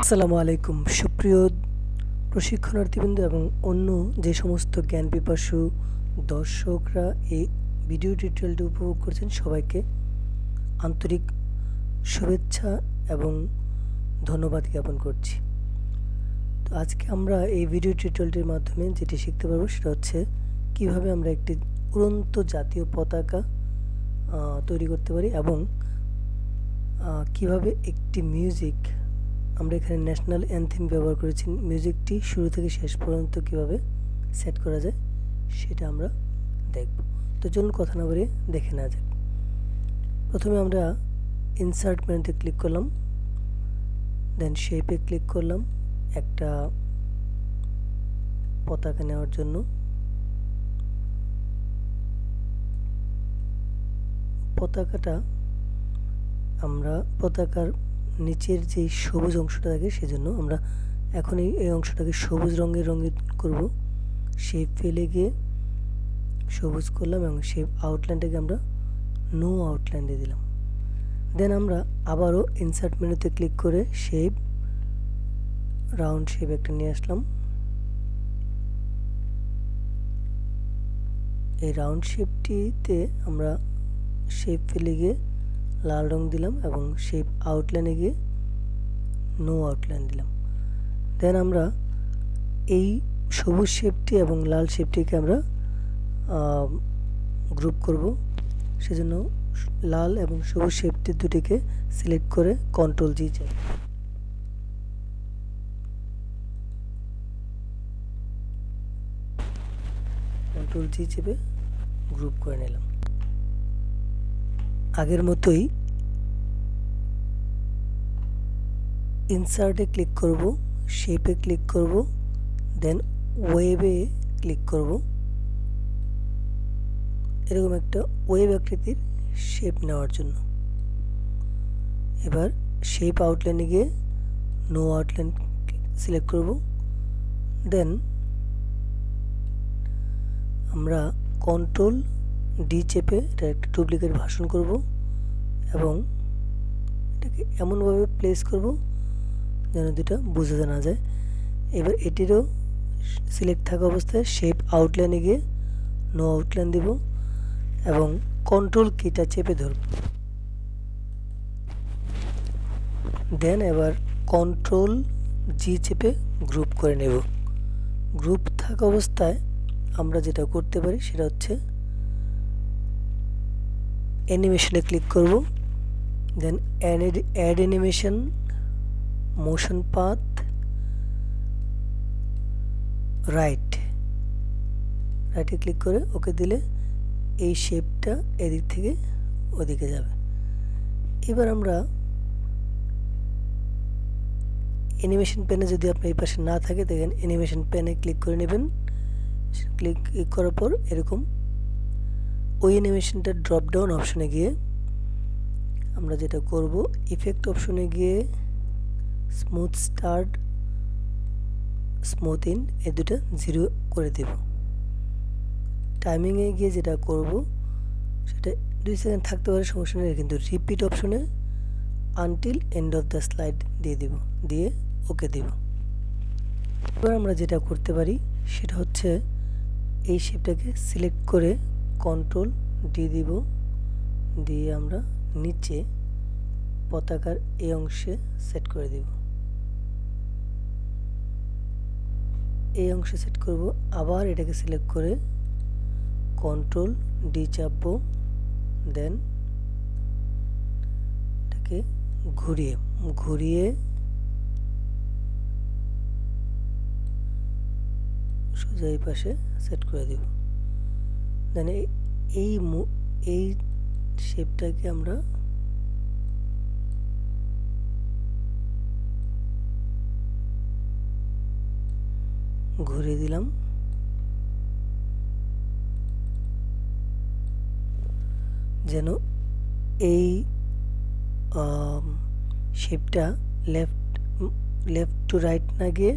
আসসালামু আলাইকুম সুপ্রিয় প্রশিক্ষণার্থীবৃন্দ এবং অন্য যে সমস্ত জ্ঞান পিপাসু দর্শকরা এই ভিডিও টিউটোরিয়ালটি উপভোগ করছেন সবাইকে আন্তরিক শুভেচ্ছা এবং ধন্যবাদ জ্ঞাপন করছি। তো আজকে আমরা এই ভিডিও টিউটোরিয়ালটির মাধ্যমে যেটি শিখতে পারবো সেটা হচ্ছে কিভাবে আমরা একটি উড়ন্ত জাতীয় পতাকা তৈরি করতে পারি এবং কিভাবে একটি মিউজিক আমরা এখানে ন্যাশনাল অ্যানথেম ব্যবহার করেছি। মিউজিকটি শুরু থেকে শেষ পর্যন্ত কিভাবে সেট করা যায় সেটা আমরা দেখব। তো চলুন কথা না বলে দেখে নেওয়া যাক। প্রথমে আমরা ইনসার্ট মেনুতে ক্লিক করলাম, দেন শেপে ক্লিক করলাম একটা পতাকা নেওয়ার জন্য। পতাকাটা আমরা পতাকার নিচের যে সবুজ অংশটা থাকে সেজন্য আমরা এখন এই অংশটাকে সবুজ রঙের করব। শেপ ফেলে গিয়ে সবুজ করলাম এবং শেপ আউটলাইনটাকে আমরা নো আউটলাইন দিয়ে দিলাম। দেন আমরা আবারও ইনসার্ট মেনুতে ক্লিক করে শেপ রাউন্ড শেপ একটা নিয়ে আসলাম। এই রাউন্ড শেপটিতে আমরা শেপ ফেলে গিয়ে লাল রং দিলাম এবং শেপ আউটলাইনে গিয়ে নো আউটলাইন দিলাম। দেন আমরা এই সবুজ শেপটি এবং লাল শেপটিকে আমরা গ্রুপ করব। সেজন্য লাল এবং সবুজ শেপটি দুটিকে সিলেক্ট করে কন্ট্রোল জি চাপ চেপে গ্রুপ করে নিলাম। আগের মতোই ইনসার্টে ক্লিক করব, শেপে ক্লিক করব, দেন ওয়েবে ক্লিক করব। এরকম একটা ওয়েব আকৃতির শেপ নেওয়ার জন্য এবার শেপ আউটলাইনে গিয়ে নো আউটলাইন সিলেক্ট করব। দেন আমরা কন্ট্রোল ডি চেপে এটা একটা ডুপ্লিকেট ভার্সন করব এবং এটাকে এমনভাবে প্লেস করব যেন দুটা বোঝা না যায়। এবার এটিরও সিলেক্ট থাকা অবস্থায় শেপ আউটলাইনে গিয়ে নো আউটলাইন দেব এবং কন্ট্রোল কিটা চেপে ধরব। দেন এবার কন্ট্রোল জি চেপে গ্রুপ করে নেব। গ্রুপ থাকা অবস্থায় আমরা যেটা করতে পারি সেটা হচ্ছে অ্যানিমেশনে ক্লিক করব, then add animation, motion path, রাইটে ক্লিক করে ওকে দিলে এই শেপটা এদিক থেকে ওদিকে যাবে। এবার আমরা অ্যানিমেশন প্যানে যদি আপনার এই পাশে না থাকে দেখেন অ্যানিমেশন প্যানে ক্লিক করে নেবেন। ক্লিক করার পর এরকম ওই অ্যানিমেশনটা ড্রপ ডাউন অপশনে গিয়ে আমরা যেটা করব ইফেক্ট অপশনে গিয়ে স্মুথ স্টার্ট, স্মুথ ইন এই দুটো 0 করে দেব। টাইমিংয়ে গিয়ে যেটা করব সেটা 2 সেকেন্ড থাকতে পারে, সমস্যা নেই, কিন্তু রিপিট অপশনে until end of the slide দিয়ে দিব, দিয়ে ওকে দেব। এবার আমরা যেটা করতে পারি সেটা হচ্ছে এই শেপটাকে সিলেক্ট করে কন্ট্রোল ডি দিব, দিয়ে আমরা নিচে পতাকার এই অংশে সেট করে দিব। এই অংশে সেট করব, আবার এটাকে সিলেক্ট করে কন্ট্রোল ডি চাপবো, দেন এটাকে ঘুরিয়ে সোজা এই পাশে সেট করে দিব। দেন এই শেপটাকে আমরা ঘুরিয়ে দিলাম। যেন এই শেপটা লেফট টু রাইট না গিয়ে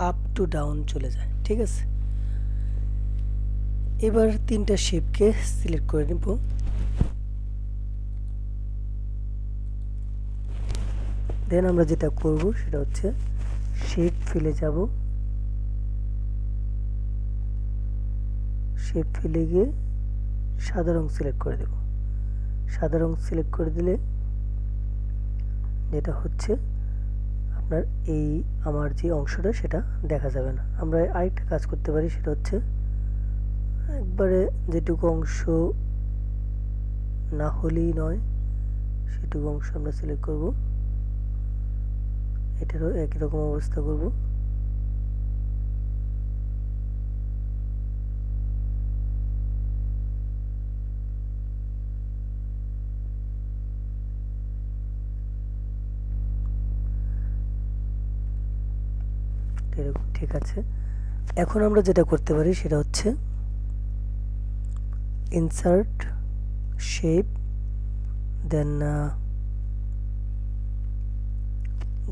আপ টু ডাউন চলে যায়। ঠিক আছে, এবার তিনটা শেপকে সিলেক্ট করে নেব। দেন আমরা যেটা করব সেটা হচ্ছে শেপ ফিলে যাব, শেপ ফিলে গিয়ে সাদা রং সিলেক্ট করে দেব। সাদা রং সিলেক্ট করে দিলে যেটা হচ্ছে আপনার এই আমার যে অংশটা সেটা দেখা যাবে না। আমরা আরেকটা কাজ করতে পারি, সেটা হচ্ছে একবারে যেটুকু অংশ না হলেই নয় সেটুকু অংশ আমরা সিলেক্ট করব, এটারও একই রকম অবস্থা করব। এরকম ঠিক আছে। এখন আমরা যেটা করতে পারি সেটা হচ্ছে ইনসার্ট শেপ, দেন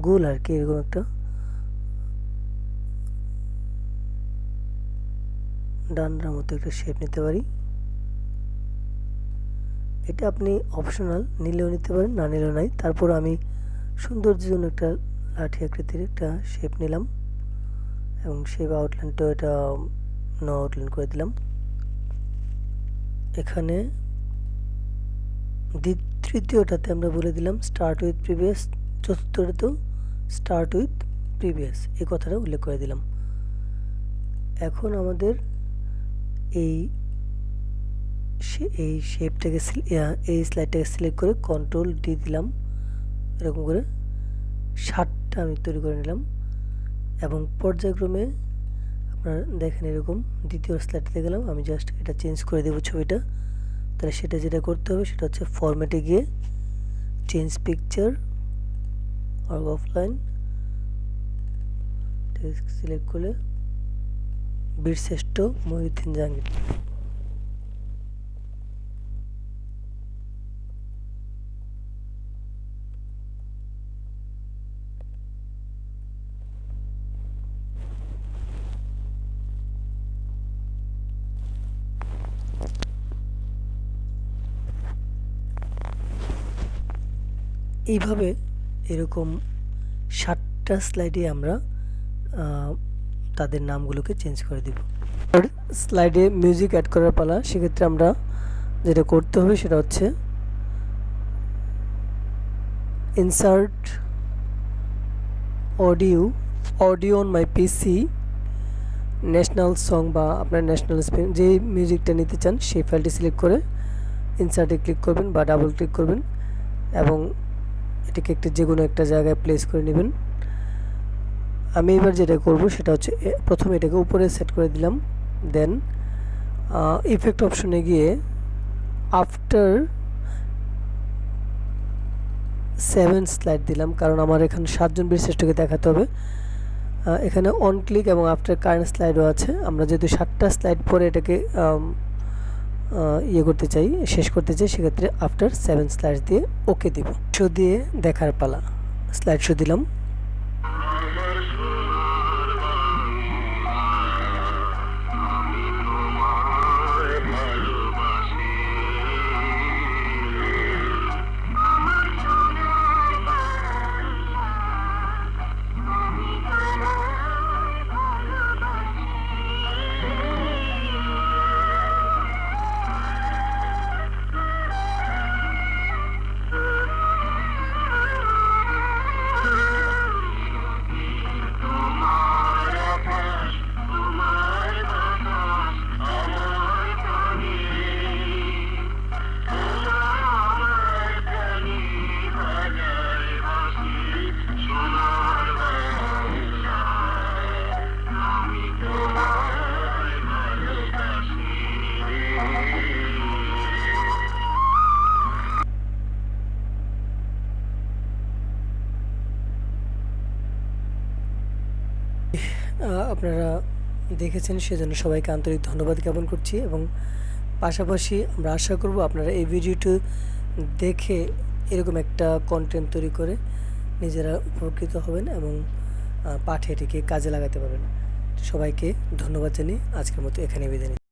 গোল আর কি, এরকম একটা ডান্ডার মতো একটা শেপ নিতে পারি। এটা আপনি অপশনাল, নিলেও নিতে পারেন, না নিলেও নাই। তারপর আমি সৌন্দর্যের জন্য একটা লাঠি আকৃতির একটা শেপ নিলাম এবং শেপ আউটলাইনটা এটা নো আউটলাইন করে দিলাম। এখানে তৃতীয়টাতে আমরা বলে দিলাম স্টার্ট উইথ প্রিভিয়াস, চতুর্থটাতেও স্টার্ট উইথ প্রিভিয়াস, এই কথাটা উল্লেখ করে দিলাম। এখন আমাদের এই শেপটাকে এই স্লাইডটাকে সিলেক্ট করে কন্ট্রোল ডি দিলাম, এরকম করে 60টা আমি তৈরি করে নিলাম এবং পর্যায়ক্রমে আপনারা দেখেন এরকম দ্বিতীয় স্লাইডে গেলাম। আমি জাস্ট এটা চেঞ্জ করে দেবো ছবিটা। তাহলে সেটা যেটা করতে হবে সেটা হচ্ছে ফরম্যাটে গিয়ে চেঞ্জ পিকচার আর অফলাইন সিলেক্ট করলে বীরশ্রেষ্ঠ মহিউদ্দিন জাহাঙ্গীর। এইভাবে এরকম 60টা স্লাইডে আমরা তাদের নামগুলোকে চেঞ্জ করে দিব। স্লাইডে মিউজিক অ্যাড করার পালা, সেক্ষেত্রে আমরা যেটা করতে হবে সেটা হচ্ছে insert audio on my PC, national song বা আপনার ন্যাশনাল স্পিন যে মিউজিকটা নিতে চান সেই ফাইলটি সিলেক্ট করে ইনসার্টে ক্লিক করবেন বা ডাবল ক্লিক করবেন এবং এটাকে যে কোনো একটা জায়গায় প্লেস করে নেবেন। আমি এবার যেটা করব সেটা হচ্ছে প্রথমে এটাকে উপরে সেট করে দিলাম, দেন ইফেক্ট অপশনে গিয়ে আফটার 7 স্লাইড দিলাম, কারণ আমার এখানে 7 জন বীরশ্রেষ্ঠকে দেখাতে হবে। এখানে অন ক্লিক এবং আফটার কারেন্ট স্লাইডও আছে। আমরা যেহেতু 7টা স্লাইড পরে এটাকে করতে চাই, শেষ করতে চাই, সেক্ষেত্রে আফটার 7 স্লাইড দিয়ে ওকে দিব। শো দিয়ে দেখার পালা, স্লাইড শো দিলাম। আপনারা দেখেছেন সেজন্য সবাইকে আন্তরিক ধন্যবাদ জ্ঞাপন করছি এবং পাশাপাশি আমরা আশা করব আপনারা এই ভিডিওটি দেখে এরকম একটা কন্টেন্ট তৈরি করে নিজেরা উপকৃত হবেন এবং পাঠে এটিকে কাজে লাগাতে পারবেন। সবাইকে ধন্যবাদ জানিয়ে আজকের মতো এখানে বিদায় নিচ্ছি।